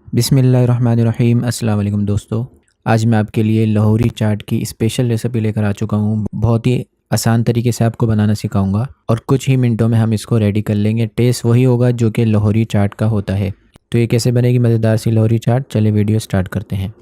बिस्मिल्लाहिर्रहमानिर्रहीम। अस्सलाम वालेकुम दोस्तों, आज मैं आपके लिए लाहौरी चाट की स्पेशल रेसिपी लेकर आ चुका हूँ। बहुत ही आसान तरीके से आपको बनाना सिखाऊंगा और कुछ ही मिनटों में हम इसको रेडी कर लेंगे। टेस्ट वही होगा जो कि लाहौरी चाट का होता है। तो ये कैसे बनेगी मज़ेदार सी लाहौरी चाट, चलिए वीडियो स्टार्ट करते हैं।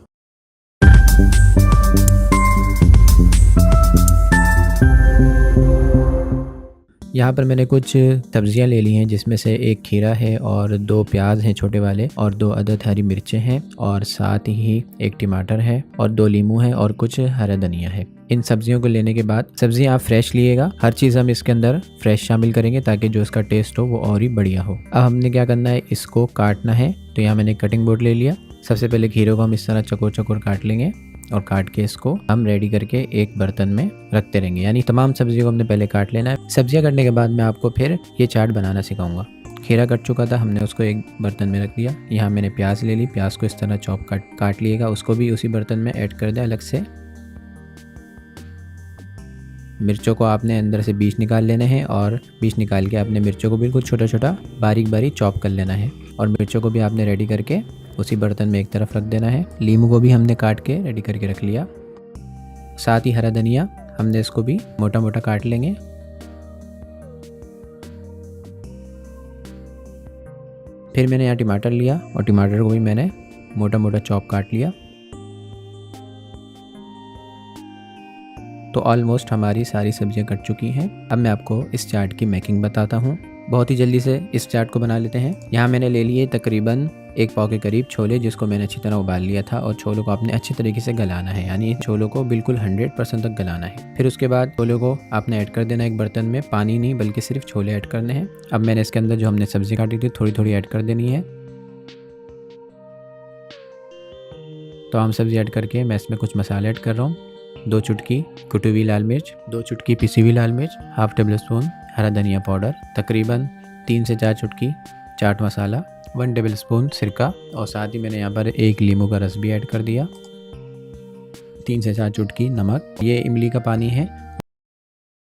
यहाँ पर मैंने कुछ सब्जियाँ ले ली हैं, जिसमें से एक खीरा है और 2 प्याज हैं छोटे वाले और 2 अदद हरी मिर्चें हैं और साथ ही एक टमाटर है और 2 लीमू हैं और कुछ हरा धनिया है। इन सब्जियों को लेने के बाद सब्जियाँ आप फ्रेश लिएगा। हर चीज़ हम इसके अंदर फ्रेश शामिल करेंगे ताकि जो इसका टेस्ट हो वो और ही बढ़िया हो। अब हमने क्या करना है, इसको काटना है। तो यहाँ मैंने कटिंग बोर्ड ले लिया। सबसे पहले खीरे को हम इस तरह चकोर चकोर काट लेंगे और काट के इसको हम रेडी करके एक बर्तन में रखते रहेंगे। यानी तमाम सब्जियों को हमने पहले काट लेना है। सब्जियां काटने के बाद मैं आपको फिर ये चाट बनाना सिखाऊंगा। खीरा कट चुका था, हमने उसको एक बर्तन में रख दिया। यहाँ मैंने प्याज ले ली, प्याज को इस तरह चॉप काट लिएगा, उसको भी उसी बर्तन में ऐड कर दें अलग से। मिर्चों को आपने अंदर से बीज निकाल लेने हैं और बीज निकाल के आपने मिर्चों को बिल्कुल छोटा छोटा बारीक बारीक चॉप कर लेना है और मिर्चों को भी आपने रेडी करके उसी बर्तन में एक तरफ रख देना है। लीमू को भी हमने काट के रेडी करके रख लिया। साथ ही हरा धनिया हमने इसको भी मोटा मोटा काट लेंगे। फिर मैंने यहाँ टमाटर लिया और टमाटर को भी मैंने मोटा मोटा चॉप काट लिया। तो ऑलमोस्ट हमारी सारी सब्जियां कट चुकी हैं। अब मैं आपको इस चाट की मेकिंग बताता हूँ। बहुत ही जल्दी से इस चाट को बना लेते हैं। यहाँ मैंने ले लिए तकरीबन 1 पाव के करीब छोले, जिसको मैंने अच्छी तरह उबाल लिया था और छोलों को आपने अच्छी तरीके से गलाना है, यानी छोलों को बिल्कुल 100% तक गलाना है। फिर उसके बाद छोलों को आपने ऐड कर देना एक बर्तन में, पानी नहीं बल्कि सिर्फ छोले ऐड करने हैं। अब मैंने इसके अंदर जो हमने सब्जी काटी थी थोड़ी थोड़ी ऐड कर देनी है। तो हम सब्जी ऐड करके मैं इसमें कुछ मसाले ऐड कर रहा हूँ। 2 चुटकी कुटी हुई लाल मिर्च, 2 चुटकी पिसी हुई लाल मिर्च, हाफ टेबल स्पून हरा धनिया पाउडर, तकरीबन 3 से 4 चुटकी चाट मसाला, 1 टेबल स्पून सिरका और साथ ही मैंने यहाँ पर 1 लीमू का रस भी ऐड कर दिया, 3 से 4 चुटकी नमक। ये इमली का पानी है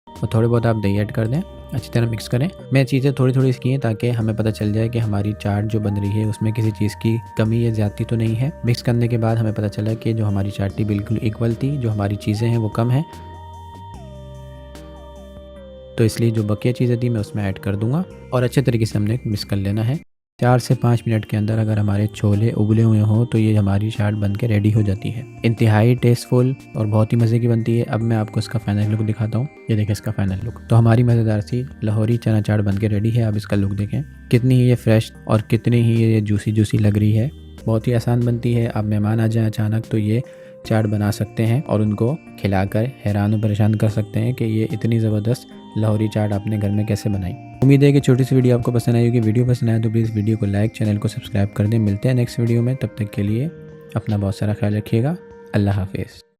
और थोड़े बहुत आप दही ऐड कर दें, अच्छी तरह मिक्स करें। मैं चीज़ें थोड़ी थोड़ी इसकी हैं ताकि हमें पता चल जाए कि हमारी चाट जो बन रही है उसमें किसी चीज़ की कमी या ज़्यादती तो नहीं है। मिक्स करने के बाद हमें पता चला कि जो हमारी चाट थी बिल्कुल इक्वल थी, जो हमारी चीज़ें हैं वो कम हैं। तो इसलिए जो बकिया चीज़ें थी मैं उसमें ऐड कर दूंगा और अच्छे तरीके से हमने मिक्स कर लेना है। 4 से 5 मिनट के अंदर अगर हमारे छोले उबले हुए हों तो ये हमारी चाट बन के रेडी हो जाती है। इंतहाई टेस्टफुल और बहुत ही मज़े की बनती है। अब मैं आपको इसका फाइनल लुक दिखाता हूँ। ये देखें इसका फाइनल लुक। तो हमारी मज़ेदार सी लाहौरी चना चाट बन के रेडी है। अब इसका लुक देखें, कितनी ही ये फ्रेश और कितनी ही ये जूसी जूसी लग रही है। बहुत ही आसान बनती है। आप मेहमान आ जाएँ अचानक तो ये चाट बना सकते हैं और उनको खिलाकर हैरान और परेशान कर सकते हैं कि ये इतनी ज़बरदस्त लाहौरी चाट आपने घर में कैसे बनाई। उम्मीद है कि छोटी सी वीडियो आपको पसंद आई होगी। वीडियो पसंद आए तो प्लीज़ वीडियो को लाइक, चैनल को सब्सक्राइब कर दें। मिलते हैं नेक्स्ट वीडियो में, तब तक के लिए अपना बहुत सारा ख्याल रखिएगा। अल्लाह हाफिज़।